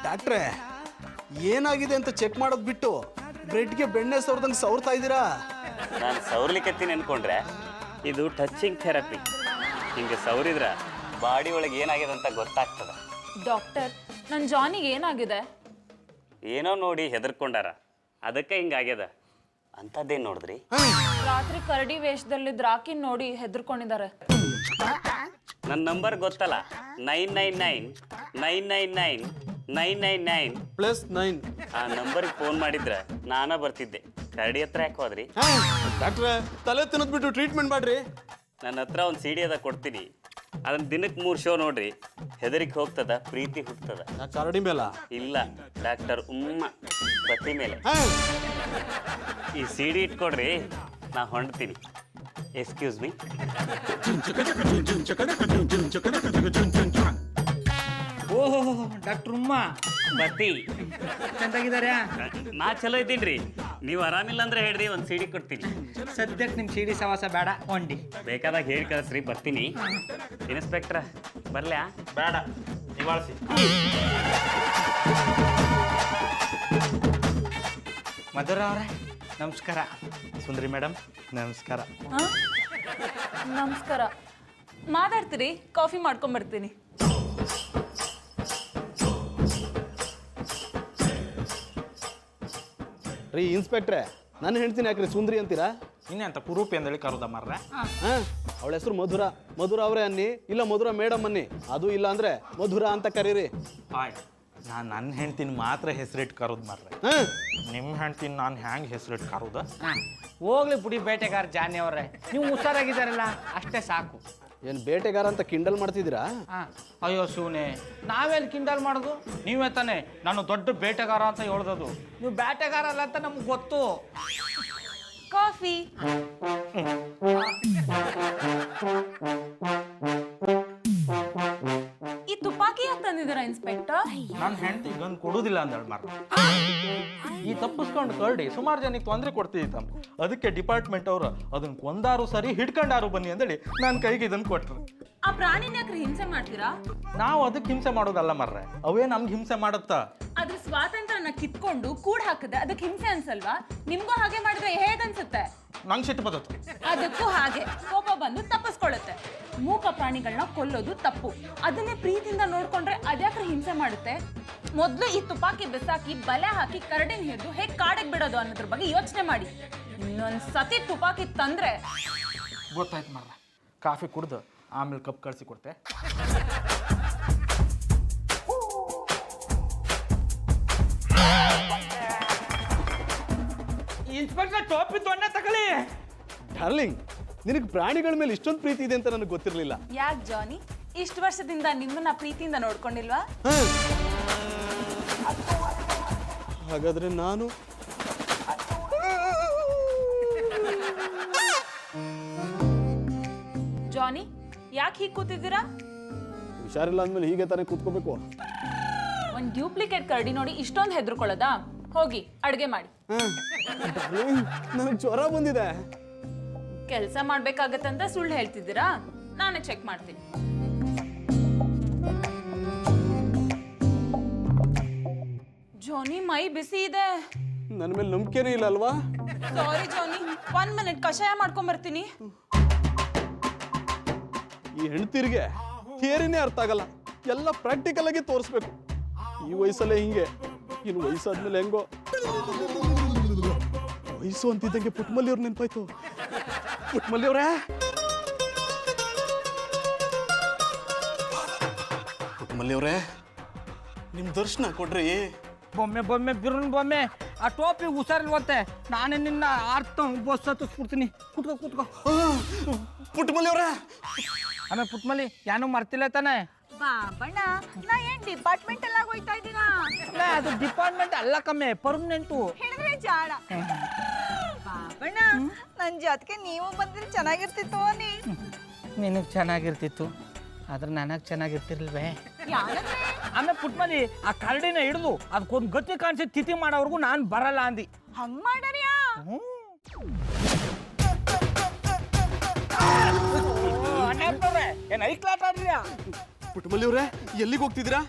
ಡಾಕ್ಟ್ರೇ, ಏನಾಗಿದೆ ಅಂತ ಚೆಕ್ ಮಾಡೋದು ಬಿಟ್ಟು ಬ್ರೆಡ್ಗೆ ಬೆಣ್ಣೆ ಸವರ್ದಂಗೆ ಸವರ್ತಾ ಇದ್ದೀರಾ? ನಾನು ಸವರ್ಲಿಕ್ಕತ್ತೀನಿ ಅನ್ಕೊಂಡ್ರೆ ಇದು ಟಚಿಂಗ್ ಥೆರಪಿ. ಹಿಂಗೆ ಸವರಿದ್ರೆ ಬಾಡಿ ಒಳಗೆ ಏನಾಗಿದೆ ಅಂತ ಗೊತ್ತಾಗ್ತದೆ. ಡಾಕ್ಟರ್, ನನ್ನ ಜಾನಿಗೆ ಏನಾಗಿದೆ? ಏನೋ ನೋಡಿ ಹೆದರ್ಕೊಂಡಾರ, ಅದಕ್ಕೆ ಹಿಂಗಾಗ್ಯದ. ಅಂಥದ್ದೇನು ನೋಡಿದ್ರಿ? ರಾತ್ರಿ ಕರಡಿ ವೇಷದಲ್ಲಿದ್ದ ರಾಕಿನ್ ನೋಡಿ ಹೆದರ್ಕೊಂಡಿದ್ದಾರೆ. ನನ್ನ ನಂಬರ್ ಗೊತ್ತಲ್ಲ, 999 ಆ ನಂಬರ್ಗೆ ಫೋನ್ ಮಾಡಿದ್ರೆ ನಾನೇ ಬರ್ತಿದ್ದೆ. ಕರಡಿ ಹತ್ರ ಯಾಕೆ ಹೋದ್ರಿ? ಡಾಕ್ಟ್ರೆ, ತಲೆ ತಿನ್ನದ್ಬಿಟ್ಟು ಟ್ರೀಟ್ಮೆಂಟ್ ಮಾಡ್ರಿ. ನನ್ನ ಹತ್ರ ಒಂದು CD ಅದ, ಕೊಡ್ತೀನಿ. ಅದನ್ನ ದಿನಕ್ಕೆ 3 ಶೋ ನೋಡ್ರಿ. ಹೆದರಿಕೆ ಹೋಗ್ತದ, ಪ್ರೀತಿ ಹುಟ್ಟತದ. ಕರಡಿ ಮೇಲ ಇಲ್ಲ, ಡಾಕ್ಟರ್ ಪತಿ ಮೇಲೆ. ಈ CD ಇಟ್ಕೊಡ್ರಿ, ನಾ ಹೊಂಡ್ತೀನಿ. Excuse me. ಓಹೋ, ಡಾಕ್ಟರ್ ಬತ್ತಿ ಚಂದಾಗಿದ್ದಾರೆ. ನಾ ಚಲೋ ಇದ್ದೀನ್ರಿ. ನೀವು ಆರಾಮಿಲ್ಲ ಅಂದ್ರೆ ಹೇಳ್ರಿ, ಒಂದು CD ಕೊಡ್ತೀನಿ. ಸದ್ಯಕ್ಕೆ ನಿಮ್ಮ ಸಿಡಿ ಸವಾಸ ಬೇಡ, ಒಂಡಿ ಬೇಕಾದಾಗ ಹೇಳಿ ಕಳಿಸ್ರಿ, ಬರ್ತೀನಿ. ಇನ್ಸ್ಪೆಕ್ಟ್ರ ಬರ್ಲ್ಯಾ? ಬೇಡ, ನಿವಾಳಿಸಿ. ಮಧುರ ಅವರೇ ನಮಸ್ಕಾರ. ಸುಂದರಿ ಮೇಡಮ್ ನಮಸ್ಕಾರ. ನಮಸ್ಕಾರ. ಮಾತಾಡ್ತೀರಿ? ಕಾಫಿ ಮಾಡ್ಕೊಂಬರ್ತೀನಿ. ರೀ ಇನ್ಸ್ಪೆಕ್ಟ್ರೆ, ನನ್ನ ಹೆಂಡ್ತೀನಿ ಯಾಕ್ರಿ ಸುಂದ್ರಿ ಅಂತೀರಾ? ಇನ್ನೇ ಅಂತ ಕುರೂಪಿ ಅಂದೇಳಿ ಕರೋದ ಮಾರ್ರೆ. ಅವಳ ಹೆಸರು ಮಧುರ. ಮಧುರ ಅವರೇ ಅನ್ನಿ, ಇಲ್ಲ ಮಧುರ ಮೇಡಮ್ ಅನ್ನಿ. ಅದು ಇಲ್ಲ ಅಂದ್ರೆ ಮಧುರ ಅಂತ ಕರೀರಿ. ಆಯ್ತು, ನಾನು ನನ್ನ ಹೆಂಡ್ತಿನ ಮಾತ್ರ ಹೆಸರಿಟ್ಟು ಕರೋದು ಮಾರ್ರೆ. ನಿಮ್ಮ ಹೆಂಡ್ತಿನ ನಾನು ಹ್ಯಾಂಗೆ ಹೆಸರಿಟ್ಟು ಕರೋದ? ಹೋಗ್ಲಿ ಬಿಡಿ ಬೇಟೆಗಾರ ಜಾನಿ ಅವರೇ, ನೀವು ಹುಷಾರಾಗಿದ್ದಾರಲ್ಲ ಅಷ್ಟೇ ಸಾಕು. ಏನು ಬೇಟೆಗಾರ ಅಂತ ಕಿಂಡಲ್ ಮಾಡ್ತಿದ್ದೀರಾ? ಅಯ್ಯೋ ಶಿವನೇ, ನಾವೆಲ್ಲಿ ಕಿಂಡಲ್ ಮಾಡೋದು? ನೀವೇ ತಾನೆ ನಾನು ದೊಡ್ಡ ಬೇಟೆಗಾರ ಅಂತ ಹೇಳ್ದದು. ನೀವು ಬೇಟೆಗಾರ ಅಲ್ಲ ಅಂತ ನಮ್ಗೆ ಗೊತ್ತು. ಕಾಫಿ. ಈ ತುಪಾಕಿ ಯಾಕೆ ತಂದಿದ್ದೀರಾ ಇನ್ಸ್ಪೆಕ್ಟರ್? ನನ್ನ ಹೆಂಡ್ತಿ ಗನ್ ಕೊಡುದಿಲ್ಲ ಅಂದಳು ಮಾರ್ರೆ. ಈ ತಪ್ಪಿಸ್ಕೊಂಡು ಕರಡಿ ಸುಮಾರು ಜನಕ್ಕೆ ತೊಂದರೆ ಕೊಡ್ತಿದ್ದ. ಅದಕ್ಕೆ ಡಿಪಾರ್ಟ್ಮೆಂಟ್ ಅವರು ಅದನ್ನ ಕೊಂದಾರು ಸರಿ, ಹಿಡ್ಕೊಂಡಾರು ಬನ್ನಿ ಅಂದೇಳಿ ನನ್ನ ಕೈಗೆ ಇದನ್ನು ಕೊಟ್ರು. ಆ ಪ್ರಾಣಿನ ಯಾಕ್ರಿ ಹಿಂಸೆ ಮಾಡ್ತೀರಾ? ನಾವು ಅದಕ್ಕೆ ಹಿಂಸೆ ಮಾಡೋದಲ್ಲ ಮಾರ್ರೆ, ಅವೇ ನಮ್ಗೆ ಹಿಂಸೆ ಮಾಡುತ್ತಾ. ಅದ್ರ ಸ್ವಾತಂತ್ರ್ಯನ ಕಿತ್ಕೊಂಡು ಕೂಡ್ ಹಾಕಿದ್ರೆ ಅದಕ್ಕೆ ಹಿಂಸೆ ಅನ್ಸಲ್ವಾ? ನಿಮ್ಗೂ ಹಾಗೆ ಮಾಡಿದ್ರೆ ಹೇಗನ್ಸುತ್ತೆ? ನಂಗೆ ಸಿಟ್ಟು ಬದತ್ತು. ಅದಕ್ಕೂ ಹಾಗೆ ಕೋಪ ಬಂದು ತಪ್ಪಿಸ್ಕೊಳ್ಳುತ್ತೆ. ಮೂಕ ಪ್ರಾಣಿಗಳನ್ನ ಕೊಲ್ಲೋದು ತಪ್ಪು. ಅದನ್ನೇ ಪ್ರೀತಿಯಿಂದ ನೋಡ್ಕೊಂಡ್ರೆ ಅದ್ಯಾಕ್ರೆ ಹಿಂಸೆ ಮಾಡುತ್ತೆ? ಮೊದಲು ಈ ತುಪಾಕಿ ಬಿಸಾಕಿ ಬಲೆ ಹಾಕಿ ಕರಡಿನ ಹಿಡಿದು ಹೇಗೆ ಕಾಡಕ್ಕೆ ಬಿಡೋದು ಅನ್ನೋದ್ರ ಬಗ್ಗೆ ಯೋಚನೆ ಮಾಡಿ. ಇನ್ನೊಂದು ಸತಿ ತುಪಾಕಿ ತಂದ್ರೆ ಗೊತ್ತಾಯ್ತು ಮಾರ್ರೆ. ಕಾಫಿ ಕುಡ್ದು ಆಮೇಲೆ ಕಪ್ ಕಳಿಸಿ ಕೊಡ್ತೆ. ಇನ್ಸ್ಪೆಕ್ಟರ್ ಟೋಪಿ ತೊಂಡೆ ತಗೊಳ್ಳಿ. ಡಾರ್ಲಿಂಗ್, ನಿನಗೆ ಪ್ರಾಣಿಗಳ ಮೇಲೆ ಇಷ್ಟೊಂದು ಪ್ರೀತಿ ಇದೆ ಅಂತ ನನಗೆ ಗೊತ್ತಿರಲಿಲ್ಲ. ಯಾಕೆ ಜಾನಿ, ಇಷ್ಟು ವರ್ಷದಿಂದ ನಿಮ್ಮನ್ನ ಪ್ರೀತಿಯಿಂದ ನೋಡ್ಕೊಂಡಿಲ್ವಾ? ಹಾಗಾದ್ರೆ ನಾನು ಜಾನಿ, ಯಾಕೆ ಹೀಗೆ ಕೂತಿದ್ದೀರಾ? ಹುಷಾರಿಲ್ಲ ಅಂದ್ಮೇಲೆ ಹೀಗೆ ತಾನೇ ಕೂತ್ಕೋಬೇಕು. ಒಂದು ಡ್ಯೂಪ್ಲಿಕೇಟ್ ಕರಡಿ ನೋಡಿ ಇಷ್ಟೊಂದು ಹೆದರ್ಕೊಳ್ಳೋದಾ? ಹೋಗಿ ಅಡುಗೆ ಮಾಡಿ. ನನಗೆ ಜ್ವರ ಬಂದಿದೆ. ಕೆಲಸ ಮಾಡ್ಬೇಕಾಗತ್ತಂತ ಸುಳ್ಳು ಹೇಳ್ತಿದ್ದೀರಾ? ನಾನೇ ಚೆಕ್ ಮಾಡ್ತೀನಿ. ಜಾನಿ, ಮೈ ಬಿಸಿ ಇದೆ. ನನ್ನ ಮೇಲೆ ನಂಬಿಕೆನೇ ಇಲ್ಲ ಅಲ್ವಾ? ಸಾರಿ ಜಾನಿ, 1 ಮಿನಿಟ್ ಕಷಾಯ ಮಾಡ್ಕೊಂಬರ್ತೀನಿ. ಈ ಹೆಣ್ತಿರಿಗೆ ಥಿಯರಿನೇ ಅರ್ಥ ಆಗಲ್ಲ, ಎಲ್ಲ ಪ್ರಾಕ್ಟಿಕಲ್ ಆಗಿ ತೋರಿಸ್ಬೇಕು. ಈ ವಯಸ್ಸಲ್ಲೇ ಹಿಂಗೆ, ಇನ್ನು ವಯಸ್ಸಾದ್ಮೇಲೆ ಹೆಂಗೋ. ವಯಸ್ಸು ಅಂತಿದ್ದಂಗೆ ಪುಟ್ಮಲ್ಲಿ ಅವ್ರು ನೆನಪಾಯ್ತು. ಪುಟ್ಮಲ್ಲಿ ಅವ್ರೇ, ಪುಟ್ಮಲ್ಲಿ ಅವ್ರೇ, ನಿಮ್ ದರ್ಶನ ಕೊಡ್ರಿ. ಬೊಮ್ಮೆ ಬೊಮ್ಮೆ ಬಿರುನ್ ಬೊಮ್ಮೆ, ಆ ಟೋಪಿ ಹುಷಾರಿಲ್ವಂತೆ. ನಾನೇ ನಿನ್ನ ಬಸ್ ಹತ್ತಿಸ್ಬಿಡ್ತೀನಿ. ಕೂತ್ಕೋ ಕೂತ್ಕೋ. ಪುಟ್ಮಲ್ಲಿ ಅವ್ರೇ, ಆಮೇಲೆ ಪುಟ್ಮಲಿ ಏನೂ ಮರ್ತಿಲ್ಲ ತಾನೆ? ಬಾಬಣ್ಣ, ನಾ ಏನ್ ಡಿಪಾರ್ಟ್ಮೆಂಟ್ ಎಲ್ಲ ಹೋಗ್ತಾ ಇದ್ದೀರಾ? ಅದು ಡಿಪಾರ್ಟ್ಮೆಂಟ್ ಅಲ್ಲ ಕಮ್ಮಿ, ಪರ್ಮನೆಂಟು. ಹೇಳಿದ್ರೆ ಜಾಡ. ಬಾಬಣ್ಣ, ನನ್ ಜೊತೆಗೆ ನೀವು ಬಂದ್ರೆ ಚೆನ್ನಾಗಿರ್ತಿತ್ತು. ನಿನಗೆ ಚೆನ್ನಾಗಿರ್ತಿತ್ತು, ಆದ್ರೆ ನನಗೆ ಚೆನ್ನಾಗಿರ್ತಿರ್ಲ್ವೇ? ಆಮೇಲೆ ಪುಟ್ಮಲಿ ಆ ಕರಡಿನ ಹಿಡಿದು ಅದಕ್ಕೊಂದು ಗತಿ ಕಾಣಿಸಿ ತಿಥಿ ಮಾಡೋವರೆಗೂ ನಾನು ಬರಲ್ಲ ಅಂದಿ. ಹಂಗ್ ಮಾಡರ್ಯಾ? ಏನು ಐಕ್ಲಾಟ ಆಡ್ರಿ ಪುಟ್ಟಮಲ್ಲಿ ಅವ್ರೆ ಎಲ್ಲಿಗೆ ಹೋಗ್ತಿದ್ದೀರಾ?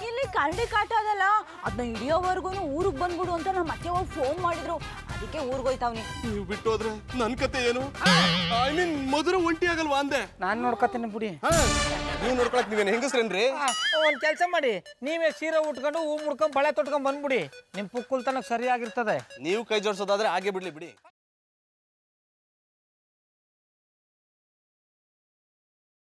ಇಲ್ಲಿ ಕರಡಿ ಕಾಟ ಅದಲ್ಲ ಅದನ್ನ ಹಿಡಿಯೋವರೆಗೂ ಊರಿಗೆ ಬಂದ್ಬಿಡು ಅಂತ ನಮ್ಮ ಅತ್ತೆ ಅವ್ರು ಫೋನ್ ಮಾಡಿದ್ರು, ಅದಕ್ಕೆ ಊರಿಗೆ ಹೋಯ್ತಾವ್ನಿ. ನೀವು ಬಿಟ್ಟು ಹೋದ್ರೆ ನನ್ ಕತೆ ಏನು? ಐ ಮೀನ್ ಮಧುರ ಒಂಟಿ ಆಗಲ್ವಾ ಅಂದೆ. ನಾನು ನೋಡ್ಕೊತೀನಿ ಬಿಡಿ. ನೀವು ನೋಡ್ಕೊಳಕ್ ನೀವೇನು ಹೆಂಗಸ್ರೇನ್ರಿ? ಒಂದು ಕೆಲಸ ಮಾಡಿ, ನೀವೇ ಸೀರೆ ಉಟ್ಕೊಂಡು ಹೂ ಮುಡ್ಕೊಂಡು ಬಳೆ ತೊಟ್ಕೊಂಡು ಬಂದ್ಬಿಡಿ, ನಿಮ್ಮ ಪುಕ್ಕುಲ್ತನಕ್ಕೆ ಸರಿಯಾಗಿರ್ತದೆ. ನೀವು ಕೈ ಜೋಡಿಸೋದಾದ್ರೆ ಹಾಗೆ ಬಿಡ್ಲಿ ಬಿಡಿ.